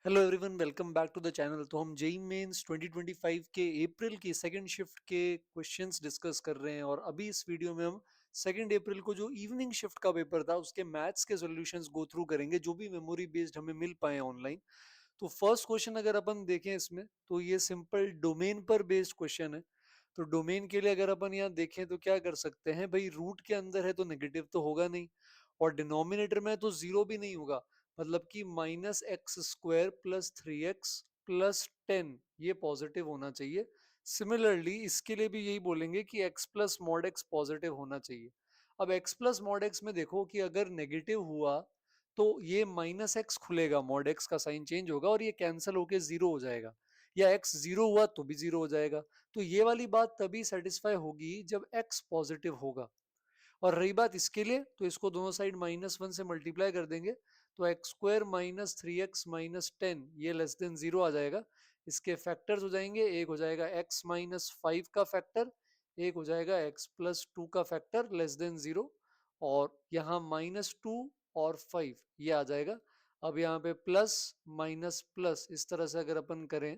Hello everyone, welcome back to the channel. तो हम JEE mains 2025 के अप्रैल की सेकंड शिफ्ट के क्वेश्चंस डिस्कस कर रहे हैं और अभी इस वीडियो में हम सेकंड अप्रैल को जो इवनिंग शिफ्ट का पेपर था उसके मैथ्स के सॉल्यूशंस गो थ्रू करेंगे, जो भी मेमोरी बेस्ड हमें मिल पाए ऑनलाइन। तो फर्स्ट क्वेश्चन अगर अपन देखें इसमें, तो ये सिंपल डोमेन पर बेस्ड क्वेश्चन है। तो डोमेन के लिए अगर अपन यहाँ देखें तो क्या कर सकते हैं भाई, रूट के अंदर है तो नेगेटिव तो होगा नहीं, और डिनोमिनेटर में है तो जीरो भी नहीं होगा। मतलब कि -x² प्लस 3x प्लस 10 ये पॉजिटिव होना चाहिए। सिमिलरली इसके लिए भी यही बोलेंगे कि x plus mod x positive होना चाहिए। अब x प्लस मॉड x में देखो कि अगर नेगेटिव हुआ तो ये -x खुलेगा, मॉड x का साइन चेंज होगा और ये कैंसिल होके जीरो हो जाएगा, या x जीरो हुआ तो भी जीरो हो जाएगा। तो ये वाली बात तभी सेटिस्फाई होगी जब x पॉजिटिव होगा। और रही बात इसके लिए, तो इसको दोनों साइड -1 से मल्टीप्लाई कर देंगे तो x² माइनस 3x माइनस 10 ये लेस देन जीरो आ जाएगा। इसके फैक्टर्स हो जाएंगे, एक हो जाएगा x माइनस 5 का फैक्टर, एक हो जाएगा x प्लस 2 का फैक्टर लेस देन जीरो, और यहाँ -2 और 5 ये आ जाएगा। अब यहाँ पे प्लस माइनस प्लस इस तरह से अगर अपन करें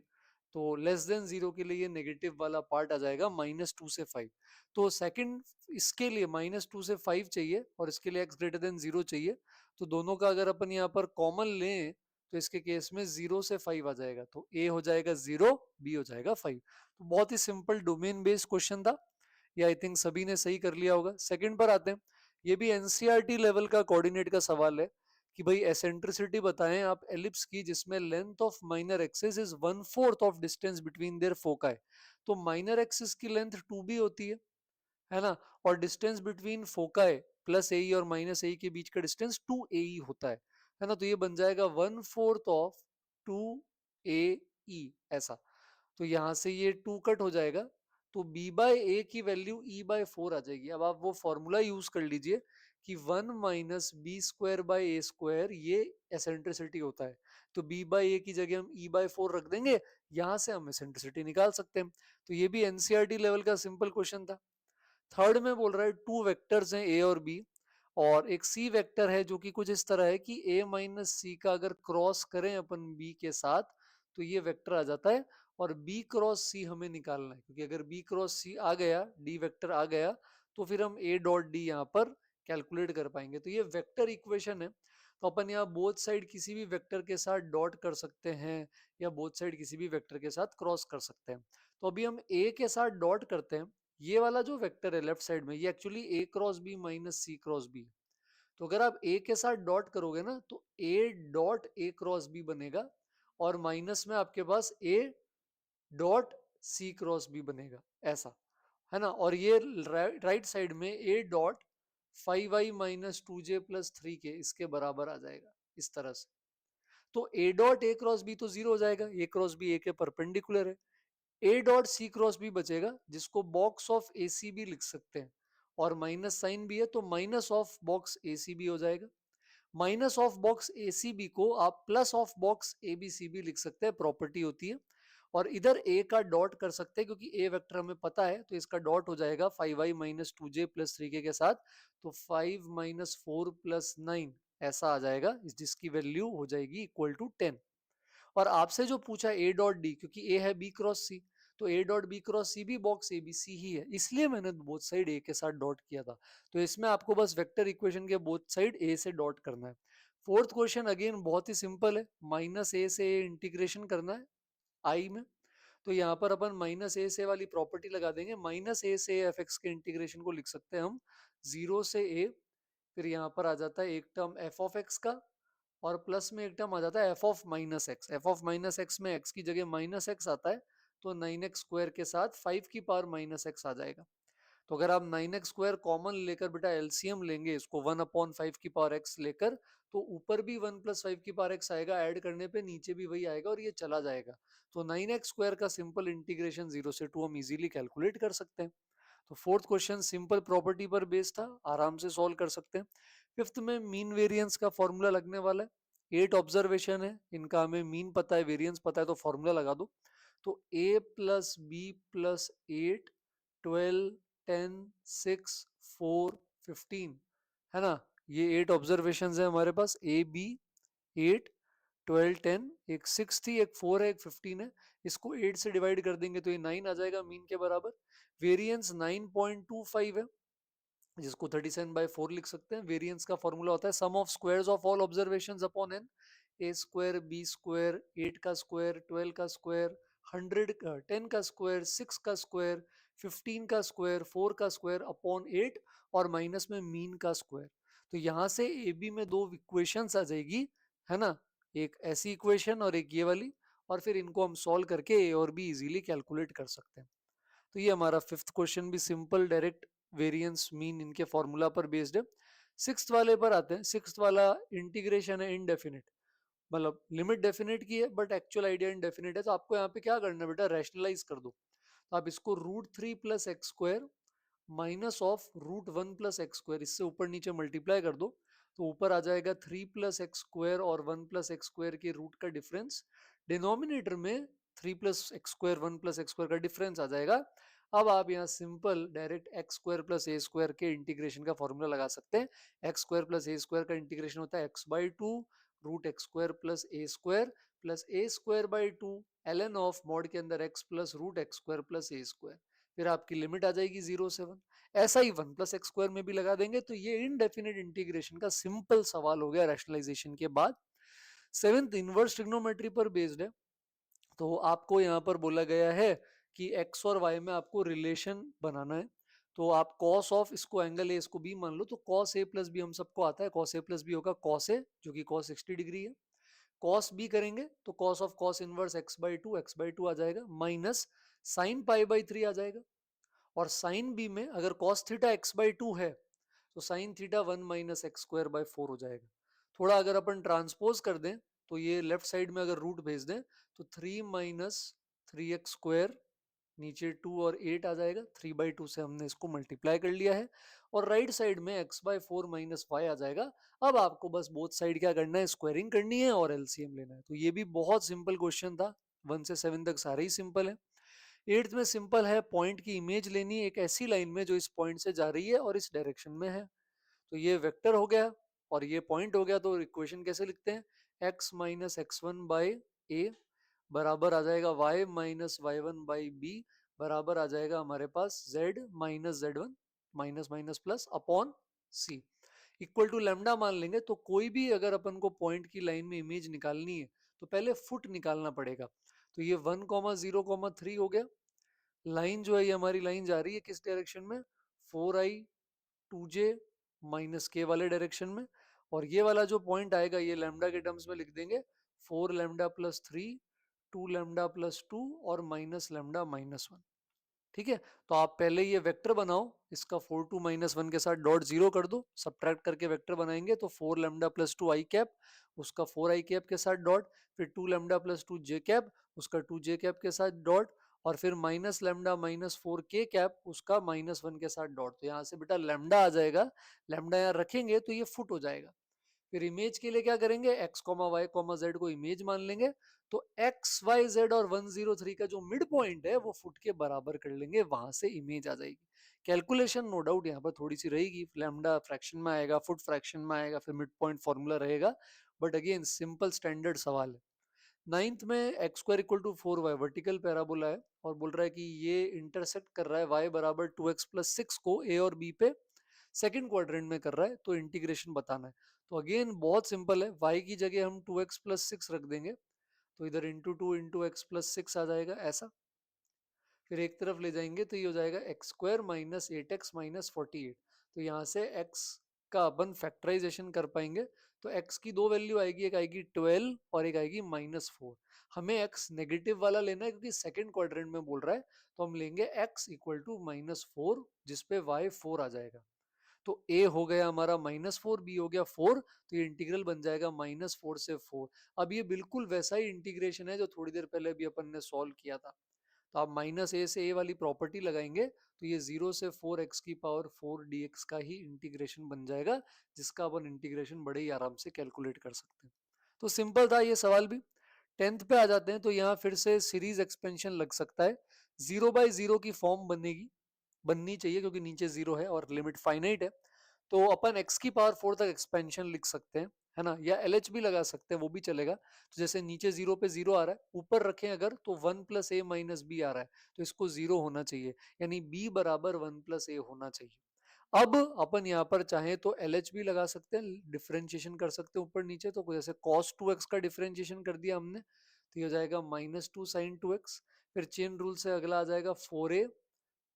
तो लेस देन जीरो के लिए ये नेगेटिव वाला पार्ट आ जाएगा -2 से 5। तो सेकंड इसके लिए -2 से 5 चाहिए और इसके लिए x ग्रेटर देन जीरो चाहिए। तो दोनों का अगर अपन यहाँ पर कॉमन लें तो इसके केस में 0 से 5 आ जाएगा, तो a हो जाएगा 0, b हो जाएगा 5। तो बहुत ही सिंपल डोमेन बेस्ड क्वेश्चन था, ये आई थिंक सभी ने सही कर लिया होगा। सेकंड पर आते हैं। ये भी एनसीईआरटी लेवल का कोऑर्डिनेट का सवाल है कि भाई एसेंट्रिसिटी बताएं आप एलिप्स की जिसमें length of minor axis is 1/4 of distance between their foci. तो माइनर एक्सिस की लेंथ 2b होती है ना, और डिस्टेंस बिटवीन फोकाई प्लस ए और माइनस ए के बीच का डिस्टेंस 2 ए होता है ना। तो ये बन जाएगा 1/4 ऑफ 2 ए ऐसा। तो यहां से ये 2 कट हो जाएगा, तो b बाय ए की वैल्यू e/4 आ जाएगी। अब आप वो फॉर्मूला यूज कर लीजिए कि 1 minus B square by A square ये एसेंट्रिसिटी होता है। तो b बाय ए की जगह हम e/4 रख देंगे, यहां से हम एसेंट्रिसिटी निकाल सकते हैं। तो ये भी एनसीईआरटी लेवल का सिंपल क्वेश्चन था। थर्ड में बोल रहा है टू वेक्टर्स हैं ए और बी, और एक सी वेक्टर है जो कि कुछ इस तरह है कि ए माइनस सी का अगर क्रॉस करें अपन बी के साथ तो ये वेक्टर आ जाता है, और बी क्रॉस सी हमें निकालना है, क्योंकि अगर बी क्रॉस सी आ गया, डी वेक्टर आ गया, तो फिर हम ए डॉट डी यहाँ पर कैलकुलेट कर पाएंगे। तो ये वेक्टर इक्वेशन है। तो अपन यहाँ बोथ साइड किसी भी वेक्टर के साथ डॉट कर सकते हैं, या बोथ साइड किसी भी वेक्टर के साथ क्रॉस कर सकते हैं। तो अभी हम ए के साथ डॉट करते हैं। ये वाला जो वेक्टर है लेफ्ट साइड में, ये एक्चुअली ए क्रॉस बी माइनस सी क्रॉस बी। तो अगर आप ए के साथ डॉट करोगे ना तो A dot A cross B बनेगा, और माइनस में आपके पास A dot C cross B बनेगा, ऐसा है ना। और ये राइट साइड में ए dot 5i minus 2j plus 3 के इसके बराबर आ जाएगा, इस तरह से। तो A dot A cross B तो जीरो हो जाएगा, ए क्रॉस बी ए के परपेंडिकुलर है। A dot C cross B बचेगा, जिसको box of A C B लिख सकते हैं, और माइनस साइन भी है तो minus of box A C B हो जाएगा। Minus of box A C B को आप plus of box A B C B लिख सकते हैं, प्रॉपर्टी होती है। और इधर ए का डॉट कर सकते हैं क्योंकि ए वेक्टर हमें पता है, तो इसका डॉट हो जाएगा 5i माइनस 2j प्लस 3 के साथ। तो 5 माइनस 4 प्लस 9 ऐसा आ जाएगा, जिसकी वैल्यू हो जाएगी इक्वल टू 10। और आपसे जो पूछा ए डॉट डी, क्योंकि ए है बी क्रॉस सी, तो ए डॉट बी क्रॉस सी भी बॉक्स ए बी सी ही है, इसलिए मैंने बोथ साइड ए के साथ डॉट किया था। तो इसमें आपको बस वेक्टर इक्वेशन के बोथ साइड ए से डॉट करना है। फोर्थ क्वेश्चन अगेन बहुत ही सिंपल है, माइनस ए से इंटीग्रेशन करना है आई में। तो यहाँ पर अपन माइनस ए से वाली प्रॉपर्टी लगा देंगे, माइनस ए से एफ एक्स के इंटीग्रेशन को लिख सकते हैं हम 0 से ए। फिर यहाँ पर आ जाता है एक टर्म एफ ऑफ एक्स का, और प्लस में एक टर्म आ जाता है F of minus x. F of minus x में एक्स की जगह माइनस एक्स आता है, तो 9x² के साथ 5 की पावर माइनस एक्स आ जाएगा। तो अगर आप 9x² कॉमन लेकर बेटा एलसीएम लेंगे इसको 1/5 की पावर एक्स लेकर, तो ऊपर भी 1 प्लस 5 की पावर एक्स आएगा, ऐड करने पे नीचे भी वही आएगा और ये चला जाएगा। तो 9x² का सिंपल इंटीग्रेशन 0 से 2 हम इजीली कैलकुलेट कर सकते हैं। तो फोर्थ क्वेश्चन सिंपल प्रॉपर्टी पर बेस्ड था, आराम से सॉल्व कर सकते हैं। फिफ्थ में मीन वेरिएंस का फॉर्मूला लगने वाला है। 8 ऑब्जर्वेशन है, इनका हमें मीन पता है, वेरिएंस पता है, तो फॉर्मूला लगा दो। तो a प्लस बी प्लस 8 12 10 6 4 15 है ना। ये 8 ऑब्जर्वेशन है हमारे पास, ए बी 8 12 10, एक 6 थी, एक 4 है, एक 15 है। इसको 8 से डिवाइड कर देंगे तो ये 9 आ जाएगा मीन के बराबर। वेरिएंस 9.25 है, जिसको 37/4 लिख सकते हैं। वेरिएंस का फॉर्मूला होता है sum of squares of all observations upon N. A square, B square, 8 का स्क्वायर, 12 का स्क्वायर, 100 का, 10 का स्क्वायर, 6 का स्क्वायर, 15 का स्क्वायर, 4 का स्क्वायर अपॉन 8 और माइनस में मीन का स्क्वायर। तो यहां से ए बी में दो इक्वेशंस आ जाएगी, है ना, एक ऐसी इक्वेशन और एक ये वाली, और फिर इनको हम सॉल्व करके ए और बी इजीली कैलकुलेट कर सकते हैं। तो ये हमारा फिफ्थ क्वेश्चन भी सिंपल, डायरेक्ट वेरिएंस मीन इनके फॉर्मूला पर बेस्ड है। सिक्स्थ वाले पर आते हैं। सिक्स्थ वाला इंटीग्रेशन है इनडेफिनिट, मतलब लिमिट डेफिनेट की है बट एक्चुअल आइडिया इनडेफिनिट है। तो आपको यहाँ पे क्या करना है बेटा, रैशनलाइज कर दो। तो आप इसको √3 + x² माइनस ऑफ √1 + x², इससे ऊपर नीचे मल्टीप्लाई कर दो। तो ऊपर आ जाएगा 3 + x² और 1 + x² के रूट का डिफरेंस। डिनोमिनेटर में 3 + x², 1 + x² का डिफरेंस आ जाएगा। अब आप यहाँ सिंपल डायरेक्ट x² + a² के इंटीग्रेशन का फॉर्मूला लगा सकते हैं। x² + a² का इंटीग्रेशन होता है x/2 √x² + a² +a²/2 ln of mod के अंदर x + √x² + a²। फिर आपकी लिमिट आ जाएगी 0 से 1। ऐसा ही 1 + x² में भी लगा देंगे। तो ये इनडेफिनिट इंटीग्रेशन का सिंपल सवाल हो गया रैशनलाइजेशन के बाद। सेवेंथ इनवर्स ट्रिग्नोमेट्री पर बेस्ड है। तो आपको यहाँ पर बोला गया है कि x और y में आपको रिलेशन बनाना है। तो आप cos ऑफ, इसको एंगल है, इसको b मान लो। तो cos a + b हम सबको आता है, cos a + b होगा cos a, जो कि cos 60 डिग्री है। cos b करेंगे तो cos of cos inverse x/2 आ जाएगा, माइनस sin π/3 आ जाएगा। और sin b में अगर cos थीटा x/2 है तो sin थीटा 1 - x²/4 हो जाएगा। थोड़ा अगर अपन ट्रांसपोज कर दें तो ये लेफ्ट साइड में अगर रूट भेज दें तो 3 - 3x² नीचे 2 और 8 आ जाएगा। 3/2 से हमने इसको मल्टीप्लाई कर लिया है और राइट साइड में x/4 - y आ जाएगा। अब आपको बस बोथ साइड क्या करना है, स्क्वायरिंग करनी है और एलसीएम लेना है। तो ये भी बहुत सिंपल क्वेश्चन था। 1 से 7 तक सारे ही सिंपल है। एट्थ में सिंपल है, पॉइंट की इमेज लेनी है एक ऐसी लाइन में जो इस पॉइंट से जा रही है और इस डायरेक्शन में है। तो ये वेक्टर हो गया और ये पॉइंट हो गया। तो इक्वेशन कैसे लिखते हैं, x - x1/a बराबर आ जाएगा y - y1/b बराबर आ जाएगा हमारे पास z - z1 minus minus plus upon c equal to lambda मान लेंगे। तो कोई भी अगर अपन को पॉइंट की लाइन में इमेज निकालनी है तो पहले फुट निकालना पड़ेगा। तो ये 1, 0, 3 हो गया। लाइन जो है ये हमारी लाइन जा रही है किस डायरेक्शन में, 4i 2j माइनस के वाले डायरेक्शन में। और ये वाला जो पॉइंट आएगा ये लैम्डा के टर्म्स में लिख देंगे, 4λ+3 2λ+2 और -λ-1। ठीक है। तो आप पहले ये वेक्टर बनाओ, इसका 4 2 -1 के साथ डॉट जीरो कर दो, सब्ट्रैक्ट करके वेक्टर बनाएंगे तो 4λ+2 i कैप, उसका 4i कैप के साथ डॉट, फिर 2λ+2 j कैप, उसका 2j कैप के साथ डॉट, और फिर -λ - 4 k कैप, उसका -1 के साथ डॉट। तो यहाँ से बेटा लैम्डा आ जाएगा, लैम्डा यहाँ रखेंगे तो ये फुट हो जाएगा। फिर इमेज के लिए क्या करेंगे, x, y, z को इमेज मान लेंगे। तो x, y, z और 103 का जो मिड पॉइंट है वो फुट के बराबर कर लेंगे, वहां से इमेज आ जाएगी। कैलकुलेशन नो डाउट यहाँ पर थोड़ी सी रहेगी, लैम्डा फ्रैक्शन में आएगा, फुट फ्रैक्शन में आएगा, फिर मिड पॉइंट फॉर्मूला रहेगा। बट अगेन सिंपल स्टैंडर्ड सवाल है। नाइन्थ में x² = 4y वर्टिकल पैराबोला है और बोल रहा है कि ये इंटरसेक्ट कर रहा है y बराबर 2x+6 को a और b पे सेकंड क्वाड्रेंट में कर रहा है। तो इंटीग्रेशन बताना है। तो अगेन बहुत सिंपल है, y की जगह हम 2x+6 रख देंगे तो इधर इंटू 2 इंटू x+6 आ जाएगा ऐसा। फिर एक तरफ ले जाएंगे तो ये हो जाएगा x² - 8x - 48। तो यहाँ से x का अपन फैक्टराइजेशन कर पाएंगे। तो x की दो वैल्यू आएगी, एक आएगी 12 और एक आएगी -4। हमें x नेगेटिव वाला लेना है क्योंकि सेकंड क्वाड्रेंट में बोल रहा है। तो हम लेंगे x इक्वल टू -4 जिसपे y 4 आ जाएगा। तो a हो गया हमारा -4, b हो गया 4। तो ये इंटीग्रल बन जाएगा -4 से 4। अब ये बिल्कुल वैसा ही इंटीग्रेशन है जो थोड़ी देर पहले भी अपन ने सॉल्व किया था। तो आप -a से a वाली प्रॉपर्टी लगाएंगे तो ये 0 से 4x⁴ dx का ही इंटीग्रेशन बन जाएगा, जिसका अपन इंटीग्रेशन बड़े ही आराम से कैलकुलेट कर सकते हैं। तो सिंपल था ये सवाल भी। 10th पे आ जाते हैं। तो यहाँ फिर से सीरीज एक्सपेंशन लग सकता है, 0/0 की फॉर्म बनेगी, बननी चाहिए क्योंकि नीचे 0 है और लिमिट फाइनाइट है। तो अपन x⁴ तक एक्सपेंशन लिख सकते हैं, है ना, या LH भी लगा सकते हैं, वो भी चलेगा। तो जैसे नीचे 0 पे 0 आ रहा है, ऊपर रखें अगर तो 1 प्लस ए माइनस बी आ रहा है, तो इसको 0 होना चाहिए, यानी b बराबर 1 प्लस ए होना चाहिए। अब अपन यहाँ पर चाहें तो LH भी लगा सकते हैं, डिफरेंशिएशन कर सकते हैं ऊपर नीचे, तो जैसे cos 2x का डिफरेंशिएशन कर दिया हमने, तो ये हो जाएगा -2 sin 2x। फिर चेन रूल से अगला आ जाएगा 4a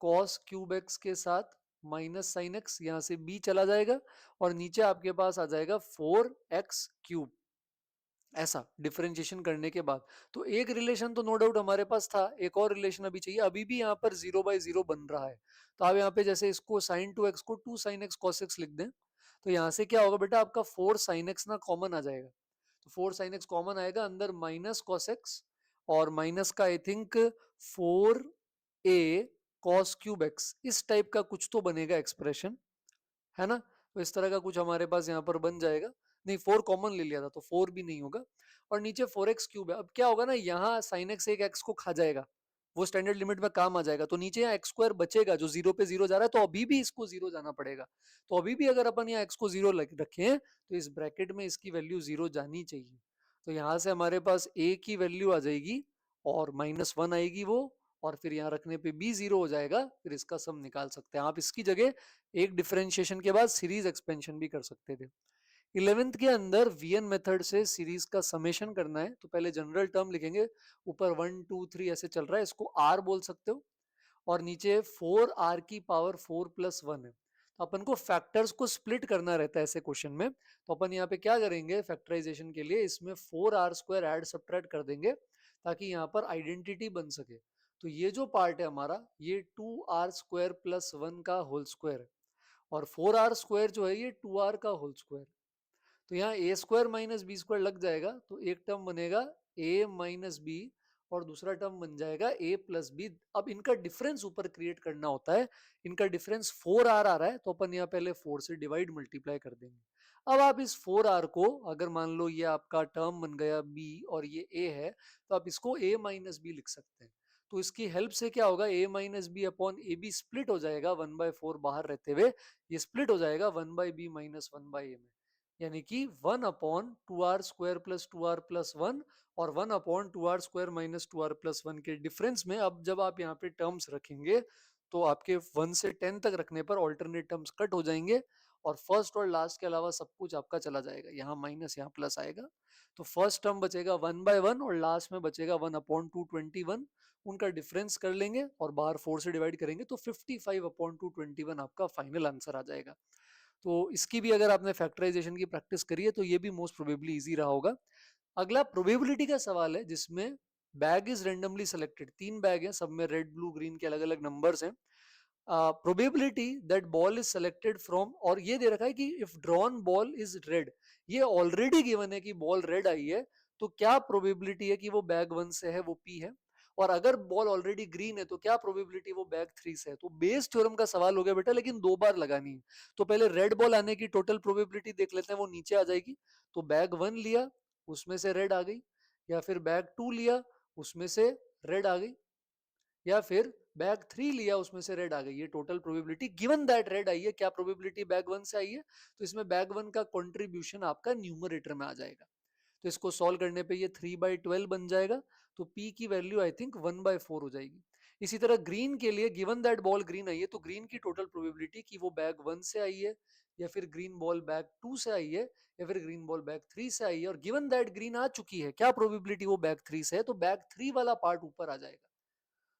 cos क्यूब x के साथ माइनस साइन x, यहाँ से b चला जाएगा और नीचे आपके पास आ जाएगा 4x क्यूब। ऐसा डिफरेंशिएशन करने के बाद तो एक रिलेशन तो नो डाउट हमारे पास था, एक और रिलेशन अभी चाहिए। अभी भी यहाँ पर 0/0 बन रहा है, तो आप यहाँ पे जैसे इसको sin 2x को 2 sin x cos x लिख दें, तो यहाँ से क्या होगा बेटा, आपका 4 sin x ना कॉमन आ जाएगा, तो 4 sin x कॉमन आएगा, अंदर माइनस cos x और माइनस का I think 4a cos cube x, इस टाइप का कुछ तो बनेगा एक्सप्रेशन, है ना। तो इस तरह का कुछ हमारे पास यहाँ पर बन जाएगा। नहीं, 4 कॉमन ले लिया था तो 4 भी नहीं होगा, और नीचे 4x क्यूब है। अब क्या होगा ना, यहाँ साइन एक्स एक एक्स को खा जाएगा, वो स्टैंडर्ड लिमिट में काम आ जाएगा, तो नीचे यहाँ एक्स स्क्वायर बचेगा जो 0 पे 0 जा रहा है, तो अभी भी इसको 0 जाना पड़ेगा। तो अभी भी अगर अपन यहाँ एक्स को 0 रखें तो इस ब्रैकेट में इसकी वैल्यू 0 जानी चाहिए। तो यहाँ से हमारे पास a की वैल्यू आ जाएगी और -1 आएगी वो, और फिर यहाँ रखने पे b 0 हो जाएगा, फिर इसका सम निकाल सकते हैं आप। इसकी जगह एक डिफरेंशिएशन के बाद सीरीज एक्सपेंशन भी कर सकते थे। 11th के अंदर वीएन मेथड से सीरीज का समेशन करना है, तो पहले जनरल टर्म लिखेंगे, ऊपर 1 2 3 ऐसे चल रहा है, इसको आर बोल सकते हो, और नीचे 4r की पावर 4 प्लस 1 है। तो अपन को फैक्टर्स को स्प्लिट करना रहता है ऐसे क्वेश्चन में, तो अपन यहाँ पे क्या करेंगे फैक्टराइजेशन के लिए, इसमें 4r स्क्वायर ऐड सब्ट्रैक्ट कर देंगे ताकि यहाँ पर आइडेंटिटी बन सके। तो ये जो पार्ट है हमारा, ये 2r स्क्वायर प्लस 1 का होल स्क्वायर है, और 4r स्क्वायर जो है ये 2r का होल स्क्वायर। तो यहाँ A square minus B square लग जाएगा, तो एक टर्म बनेगा ए माइनस बी और दूसरा टर्म बन जाएगा ए प्लस बी। अब इनका डिफरेंस ऊपर क्रिएट करना होता है, इनका डिफरेंस 4r आ रहा है, तो अपन यहाँ पहले 4 से डिवाइड मल्टीप्लाई कर देंगे। अब आप इस 4r को, अगर मान लो ये आपका टर्म बन गया b और ये a है, तो आप इसको a माइनस बी लिख सकते हैं। तो इसकी हेल्प से क्या होगा, a minus B upon A B split हो जाएगा 1/4 बाहर रहते हुए, ये स्प्लिट हो जाएगा 1/b माइनस 1/a में, यानी कि 1/2r square plus 2r plus 1 और 1/2r square minus 2r plus 1 के डिफरेंस में अब जब आप यहाँ पे टर्म्स रखेंगे तो आपके 1 से 10 तक रखने पर ऑल्टरनेट टर्म्स कट हो जाएंगे और फर्स्ट और लास्ट के अलावा सब कुछ आपका चला जाएगा, यहाँ माइनस यहाँ प्लस आएगा। तो फर्स्ट टर्म बचेगा 1/1 और लास्ट में बचेगा 1/221, उनका डिफरेंस कर लेंगे और बाहर 4 से डिवाइड करेंगे, तो 55/221 आपका फाइनल आंसर आ जाएगा। तो इसकी भी अगर आपने फैक्टराइजेशन की प्रैक्टिस करी है तो ये भी मोस्ट प्रोबेबली इजी रहा होगा। अगला प्रोबेबिलिटी का सवाल है जिसमें bag is randomly selected, 3 bag हैं, सब में रेड ब्लू ग्रीन के अलग अलग नंबर्स हैं। Probability that ball is selected from, और ये दे रखा है कि if drawn ball is red, ये ऑलरेडी गिवन है कि बॉल रेड आई है, तो क्या प्रोबेबिलिटी है कि वो बैग 1 से है, वो पी है। और अगर बॉल ऑलरेडी ग्रीन है तो क्या प्रोबेबिलिटी वो बैग 3 से है। तो बेस थ्योरम का सवाल हो गया बेटा, लेकिन 2 बार लगानी है। तो पहले रेड बॉल आने की टोटल प्रोबेबिलिटी देख लेते हैं, वो नीचे आ जाएगी। तो बैग 1 लिया, उसमें से रेड आ गई, या फिर बैग 2 लिया, उसमें से रेड आ गई, या फिर बैग 3 लिया, उसमें से रेड आ गई। ये total probability given that red आई है, क्या प्रोबेबिलिटी बैग 1 से आई है, तो इसमें बैग 1 का कंट्रीब्यूशन आपका न्यूमरेटर में आ जाएगा। तो इसको सॉल्व करने पे ये 3/12 बन जाएगा, तो p की वैल्यू आई थिंक 1/4 हो जाएगी। इसी तरह ग्रीन के लिए गिवन दैट बॉल ग्रीन आई है, तो ग्रीन की टोटल प्रोबेबिलिटी कि वो बैग 1 से आई है, या फिर ग्रीन बॉल बैग 2 से आई है, या फिर ग्रीन बॉल बैग 3 से आई है, और गिवन दैट ग्रीन आ चुकी है, क्या प्रोबेबिलिटी वो बैग 3 से है, तो बैग 3 वाला पार्ट ऊपर आ जाएगा।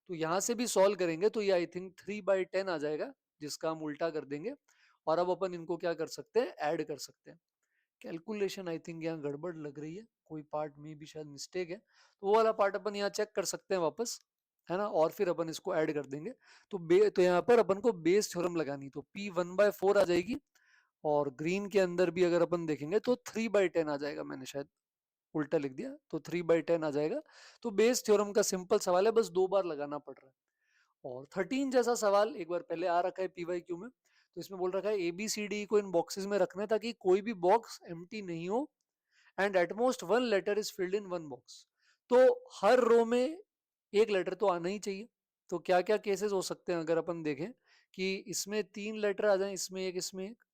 तो यहां से भी सॉल्व करेंगे तो ये आई थिंक 3/10 आ जाएगा, जिसका हम उल्टा कर देंगे, और अब अपन इनको क्या कर सकते हैं, ऐड कर सकते हैं। कैलकुलेशन आई थिंक यहाँ गड़बड़ लग रही है, कोई पार्ट में भी शायद मिस्टेक है, तो वो वाला पार्ट अपन यहाँ चेक कर सकते हैं वापस, है ना, और फिर अपन इसको ऐड कर देंगे। तो यहाँ पर अपन को बेस थ्योरम लगानी, तो p 1/4 आ जाएगी, और ग्रीन के अंदर भी अगर अपन देखेंगे तो 3/10 आ जाएगा, मैंने शायद उल्टा लिख दिया, तो 3/10 आ जाएगा। तो बेस थ्योरम का सिंपल सवाल है, बस 2 बार लगाना पड़ रहा है। और 13 जैसा सवाल एक बार पहले आ रखा है पीवाईक्यू में, तो इसमें बोल रखा है ABCD को इन बॉक्सेस में रखना है ताकि कोई भी बॉक्स एम्प्टी नहीं हो, and at most 1 letter is filled in 1 box. तो हर रो में एक लेटर तो आना ही चाहिए। तो क्या क्या केसेस हो सकते हैं अगर अपन देखें, कि इसमें 3 लेटर आ जाए, इसमें एक, इसमें एक,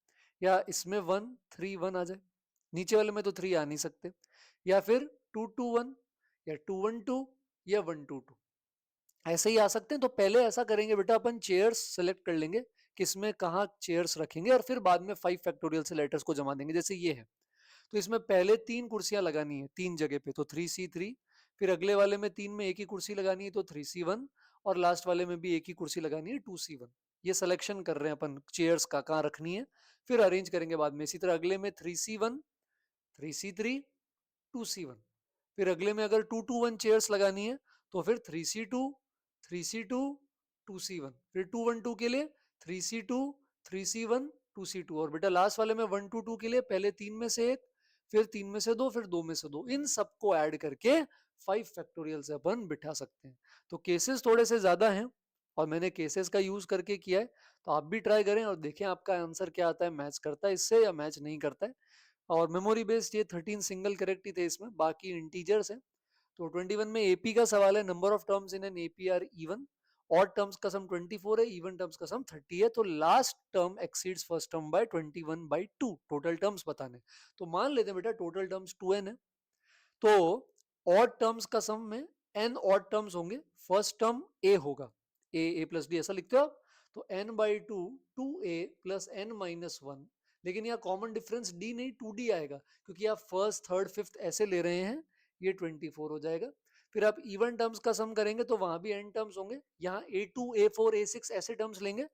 या इसमें 1 3 1 आ जाए, नीचे वाले में तो 3 आ नहीं सकते, या फिर 2 2 1 या 2 1 2 या 1 2 2 ऐसे ही आ सकते हैं। तो पहले ऐसा करेंगे बेटा, अपन चेयर्स सेलेक्ट कर लेंगे किसमें कहाँ चेयर्स रखेंगे, और फिर बाद में 5 फैक्टोरियल से लेटर्स को जमा देंगे। जैसे ये है, तो इसमें पहले 3 कुर्सियां लगानी है 3 जगह पे, तो 3C3, फिर अगले वाले में 3 में एक ही कुर्सी लगानी है तो 3C1, और लास्ट वाले में भी एक ही कुर्सी लगानी है 2C1। ये सिलेक्शन कर रहे हैं अपन चेयर्स का कहाँ रखनी है, फिर अरेंज करेंगे बाद में। इसी तरह अगले में 3C1, 3C3, 2C1, फिर अगले में अगर 2 2 1 चेयर्स लगानी है तो फिर 3C2, 3C2, 2C1, फिर 2 1 2 के लिए 3C2, 3C1, 2C2, और बेटा लास्ट वाले में 1 2 2 के लिए पहले 3 में से एक, फिर 3 में से 2, फिर 2 में से 2, इन सबको ऐड करके 5 फैक्टोरियल से अपन बिठा सकते हैं। तो केसेस थोड़े से ज्यादा हैं और मैंने केसेस का यूज करके किया है, तो आप भी ट्राई करें और देखें आपका आंसर क्या आता है, मैच करता है इससे या मैच नहीं करता है। और मेमोरी बेस्ड ये 13 सिंगल करेक्ट ही थे इसमें, बाकी इंटीजर्स हैं। तो 21 में एपी का सवाल है, number of terms in an AP are even, odd terms का सम 24 है, इवन टर्म्स का सम 30 है, तो last term exceeds first term by 21/2, total terms बताने। तो मान लेते हैं बेटा टोटल टर्म्स 2n है, तो ऑड टर्म्स का सम में n ऑड टर्म्स होंगे, फर्स्ट टर्म a होगा, a प्लस डी ऐसा लिखते हो आप, तो n/2 2a plus n minus 1, लेकिन यहाँ कॉमन डिफरेंस d नहीं 2d आएगा, क्योंकि आप फर्स्ट थर्ड फिफ्थ ऐसे ले रहे हैं, ये 24 हो जाएगा। फिर आप इवन टर्म्स का सम करेंगे तो वहां भी n टर्म्स होंगे, यहाँ a2 a4 a6 ऐसे टर्म्स लेंगे,